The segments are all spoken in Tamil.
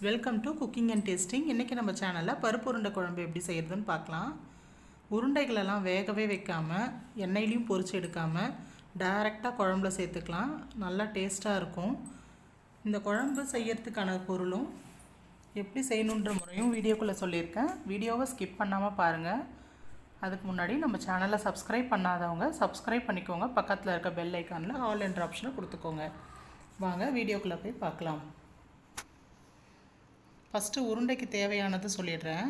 Welcome to cooking and tasting. இன்றைக்கி நம்ம சேனலில் பருப்பு உருண்டை குழம்பு எப்படி செய்கிறதுன்னு பார்க்கலாம். உருண்டைகளெல்லாம் வேகவே வைக்காமல் எண்ணெயிலையும் பொரிச்சு எடுக்காமல் டைரெக்டாக குழம்புல சேர்த்துக்கலாம். நல்லா டேஸ்ட்டாக இருக்கும். இந்த குழம்பு செய்யறதுக்கான பொருளும் எப்படி செய்யணுன்ற முறையும் வீடியோக்குள்ளே சொல்லியிருக்கேன். வீடியோவை ஸ்கிப் பண்ணாமல் பாருங்கள். அதுக்கு முன்னாடி நம்ம சேனலை சப்ஸ்கிரைப் பண்ணாதவங்க சப்ஸ்கிரைப் பண்ணிக்கோங்க. பக்கத்தில் இருக்க பெல் ஐக்கானில் ஆல் என்ற ஆப்ஷனை கொடுத்துக்கோங்க. வாங்க வீடியோக்குள்ளே போய் பார்க்கலாம். ஃபஸ்ட்டு உருண்டைக்கு தேவையானது சொல்லிடுறேன்.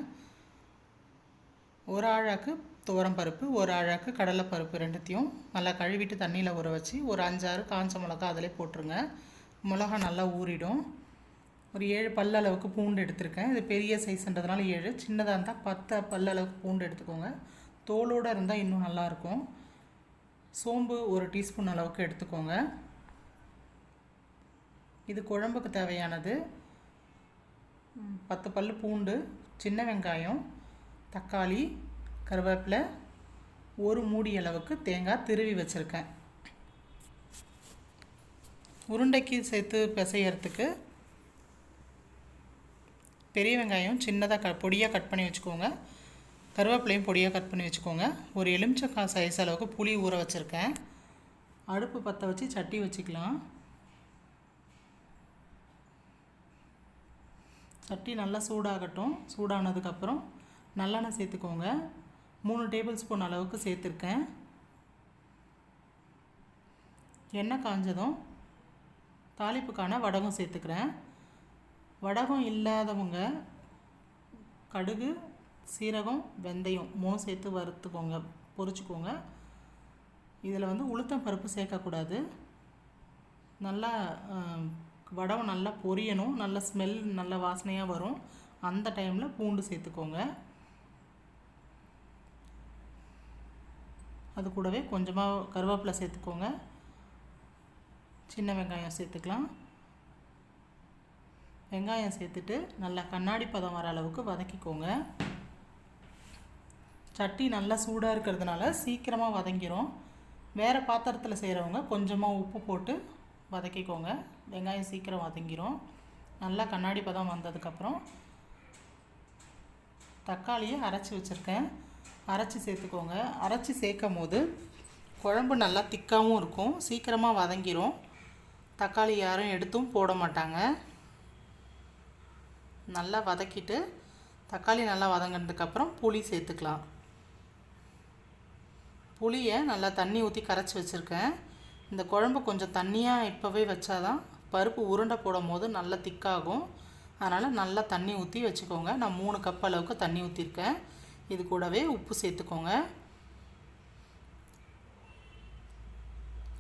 ஒரு ஆழாக்கு துவரம்பருப்பு, ஒரு ஆழாக்கு கடலைப்பருப்பு, ரெண்டுத்தையும் நல்லா கழுவிட்டு தண்ணியில் ஊற வச்சு ஒரு 5-6 காஞ்ச மிளகா அதிலே போட்டுருங்க. மிளகா நல்லா ஊறிடும். ஒரு 7 பல்லளவுக்கு பூண்டு எடுத்திருக்கேன். இது பெரிய சைஸ்ன்றதுனால 7, சின்னதாக இருந்தால் 10 பல்லளவுக்கு பூண்டு எடுத்துக்கோங்க. தோலோடு இருந்தால் இன்னும் நல்லாயிருக்கும். சோம்பு 1 டீஸ்பூன் அளவுக்கு எடுத்துக்கோங்க. இது குழம்புக்கு தேவையானது. 10 பல்லு பூண்டு, சின்ன வெங்காயம், தக்காளி, கருவேப்பிலை, ஒரு மூடி அளவுக்கு தேங்காய் திருவி வச்சுருக்கேன். உருண்டைக்கு சேர்த்து பிசையறதுக்கு பெரிய வெங்காயம் சின்னதாக பொடியாக கட் பண்ணி வச்சுக்கோங்க. கருவேப்பிலையும் பொடியாக கட் பண்ணி வச்சுக்கோங்க. ஒரு எலுமிச்சக்காய் சைஸ் அளவுக்கு புளி ஊற வச்சுருக்கேன். அடுப்பு பற்ற வச்சு சட்டி வச்சுக்கலாம். சட்டி நல்லா சூடாகட்டும். சூடானதுக்கப்புறம் நல்லெண்ணெய் சேர்த்துக்கோங்க. 3 டேபிள் ஸ்பூன் அளவுக்கு சேர்த்துருக்கேன். எண்ணெய் காஞ்சதும் தாளிப்புக்கான வடகம் சேர்த்துக்கிறேன். வடகம் இல்லாதவங்க கடுகு, சீரகம், வெந்தயம் 3 சேர்த்து வறுத்துக்கோங்க, பொரிச்சுக்கோங்க. இதில் உளுத்தம் பருப்பு சேர்க்கக்கூடாது. நல்லா வடகம் நல்லா பொரியணும். நல்ல ஸ்மெல், நல்ல வாசனையாக வரும். அந்த டைமில் பூண்டு சேர்த்துக்கோங்க. அது கூடவே கொஞ்சமாக கருவேப்பிலை சேர்த்துக்கோங்க. சின்ன வெங்காயம் சேர்த்துக்கலாம். வெங்காயம் சேர்த்துட்டு நல்லா கண்ணாடி பதம் வர அளவுக்கு வதக்கிக்கோங்க. சட்டி நல்லா சூடாக இருக்கிறதுனால சீக்கிரமாக வதங்கிடும். வேறு பாத்திரத்தில் செய்கிறவங்க கொஞ்சமாக உப்பு போட்டு வதக்கிக்கோங்க. வெங்காயம் சீக்கிரம் வதங்கிடும். நல்லா கண்ணாடி பதம் வந்ததுக்கப்புறம் தக்காளியை அரைச்சி வச்சுருக்கேன். அரைச்சி சேர்த்துக்கோங்க. அரைச்சி சேர்க்கும் போது குழம்பு நல்லா திக்காகவும் இருக்கும். சீக்கிரமாக வதங்கிடும். தக்காளி யாரும் எடுத்தும் போட மாட்டாங்க. நல்லா வதக்கிட்டு தக்காளி நல்லா வதங்கினதுக்கப்புறம் புளி சேர்த்துக்கலாம். புளியை நல்லா தண்ணி ஊற்றி கரைச்சி வச்சுருக்கேன். இந்த குழம்பு கொஞ்சம் தண்ணியாக இப்போவே வச்சாதான் பருப்பு உருண்டை போடும் போது நல்லா திக்காகும். அதனால் நல்லா தண்ணி ஊற்றி வச்சுக்கோங்க. நான் 3 கப் அளவுக்கு தண்ணி ஊற்றிருக்கேன். இது கூடவே உப்பு சேர்த்துக்கோங்க.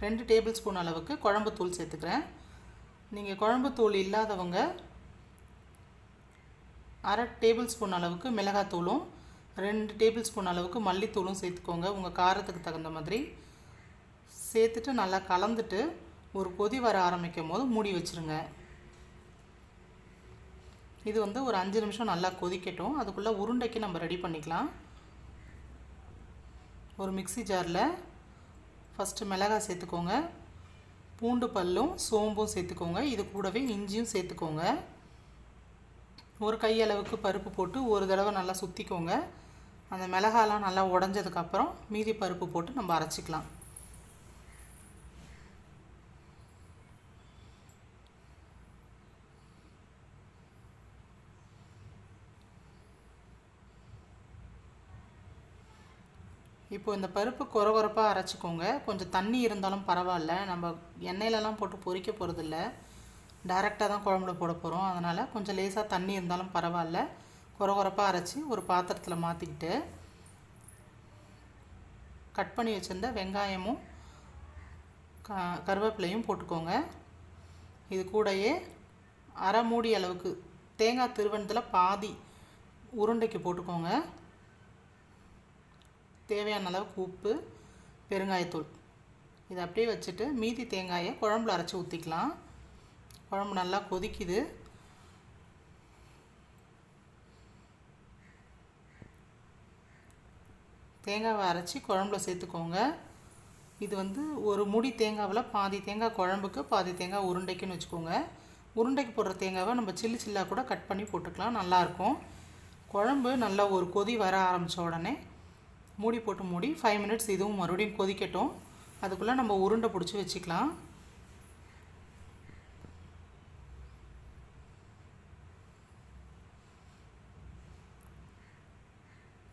2 டேபிள் ஸ்பூன் அளவுக்கு குழம்பு தூள் சேர்த்துக்கிறேன். நீங்கள் குழம்பு தூள் இல்லாதவங்க 1/2 டேபிள் ஸ்பூன் அளவுக்கு மிளகாத்தூளும் 2 டேபிள் ஸ்பூன் அளவுக்கு மல்லித்தூளும் சேர்த்துக்கோங்க. உங்கள் காரத்துக்கு தகுந்த மாதிரி சேர்த்துட்டு நல்லா கலந்துட்டு ஒரு கொதி வர ஆரம்பிக்கும் போது மூடி வச்சுருங்க. இது ஒரு 5 நிமிஷம் நல்லா கொதிக்கட்டும். அதுக்குள்ளே உருண்டைக்கு நம்ம ரெடி பண்ணிக்கலாம். ஒரு மிக்ஸி ஜாரில் ஃபஸ்ட்டு மிளகாய் சேர்த்துக்கோங்க. பூண்டு பல்லும் சோம்பும் சேர்த்துக்கோங்க. இது கூடவே இஞ்சியும் சேர்த்துக்கோங்க. ஒரு கையளவுக்கு பருப்பு போட்டு ஒரு தடவை நல்லா சுற்றிக்கோங்க. அந்த மிளகாலாம் நல்லா உடஞ்சதுக்கப்புறம் மீதி பருப்பு போட்டு நம்ம அரைச்சிக்கலாம். இப்போ இந்த பருப்பு கொரகொரப்பாக அரைச்சிக்கோங்க. கொஞ்சம் தண்ணி இருந்தாலும் பரவாயில்ல. நம்ம எண்ணெயிலலாம் போட்டு பொரிக்க போகிறதில்ல, டைரெக்டாக தான் குழம்புல போட போகிறோம். அதனால் கொஞ்சம் லேசாக தண்ணி இருந்தாலும் பரவாயில்ல. கொரகொரப்பாக அரைச்சி ஒரு பாத்திரத்தில் மாற்றிக்கிட்டு கட் பண்ணி வச்சுருந்த வெங்காயமும் கருவேப்பிலையும் போட்டுக்கோங்க. இது கூடயே 1/2 மூடி அளவுக்கு தேங்காய் திருவனத்தில் பாதி உருண்டைக்கு போட்டுக்கோங்க. தேவையான அளவுக்கு உப்பு, பெருங்காயத்தூள். இதை அப்படியே வச்சுட்டு மீதி தேங்காயை குழம்புல அரைச்சி ஊற்றிக்கலாம். குழம்பு நல்லா கொதிக்குது. தேங்காவை அரைச்சி குழம்புல சேர்த்துக்கோங்க. இது ஒரு மூடி தேங்காவில் பாதி தேங்காய் குழம்புக்கு பாதி தேங்காய் உருண்டைக்குன்னு வச்சுக்கோங்க. உருண்டைக்கு போடுற தேங்காவை நம்ம சில்லு சில்லாக கூட கட் பண்ணி போட்டுக்கலாம், நல்லாயிருக்கும். குழம்பு நல்லா ஒரு கொதி வர ஆரம்பித்த உடனே மூடி போட்டு மூடி 5 மினிட்ஸ் இதுவும் மறுபடியும் கொதிக்கட்டும். அதுக்குள்ளே நம்ம உருண்டை பிடிச்சி வச்சுக்கலாம்.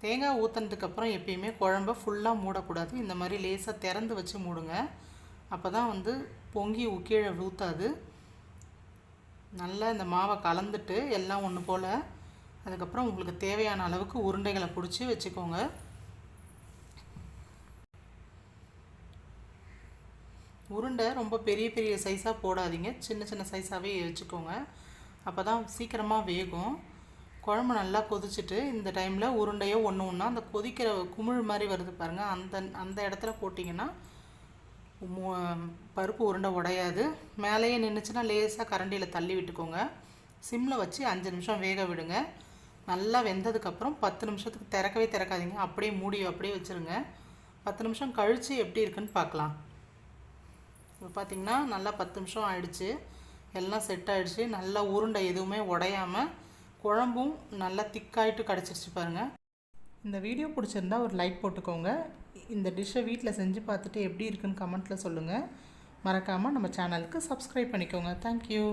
தேங்காய் ஊற்றுனதுக்கப்புறம் எப்பயுமே குழம்ப ஃபுல்லாக மூடக்கூடாது. இந்த மாதிரி லேசாக திறந்து வச்சு மூடுங்க. அப்போ தான் பொங்கி கீழே ஊற்றாது. நல்லா இந்த மாவை கலந்துட்டு எல்லாம் ஒன்று போல் அதுக்கப்புறம் உங்களுக்கு தேவையான அளவுக்கு உருண்டைகளை பிடிச்சி வச்சுக்கோங்க. உருண்டை ரொம்ப பெரிய பெரிய சைஸாக போடாதீங்க, சின்ன சின்ன சைஸாகவே வச்சுக்கோங்க. அப்போ தான் சீக்கிரமாக வேகும். குழம்பு நல்லா கொதிச்சுட்டு இந்த டைமில் உருண்டையோ ஒன்று ஒன்றா அந்த கொதிக்கிற குமிழ் மாதிரி வருது பாருங்கள், அந்த இடத்துல போட்டிங்கன்னா பருப்பு உருண்டை உடையாது. மேலேயே நின்றுச்சுன்னா லேசாக கரண்டியில் தள்ளி விட்டுக்கோங்க. சிம்மில் வச்சு 5 நிமிஷம் வேக விடுங்க. நல்லா வெந்ததுக்கப்புறம் 10 நிமிஷத்துக்கு திறக்காதீங்க, அப்படியே வச்சுருங்க. 10 நிமிஷம் கழித்து எப்படி இருக்குன்னு பார்க்கலாம். இப்போ பார்த்திங்கன்னா நல்லா 10 நிமிஷம் ஆயிடுச்சு, எல்லாம் செட் ஆகிடுச்சு. நல்லா உருண்டை எதுவுமே உடையாமல் குழம்பும் நல்லா திக்காயிட்டு கிடச்சிருச்சு பாருங்கள். இந்த வீடியோ பிடிச்சிருந்தா ஒரு லைக் போட்டுக்கோங்க. இந்த டிஷ்ஷை வீட்டில் செஞ்சு பார்த்துட்டு எப்படி இருக்குன்னு கமெண்ட்டில் சொல்லுங்கள். மறக்காமல் நம்ம சேனலுக்கு சப்ஸ்கிரைப் பண்ணிக்கோங்க. தேங்க்யூ.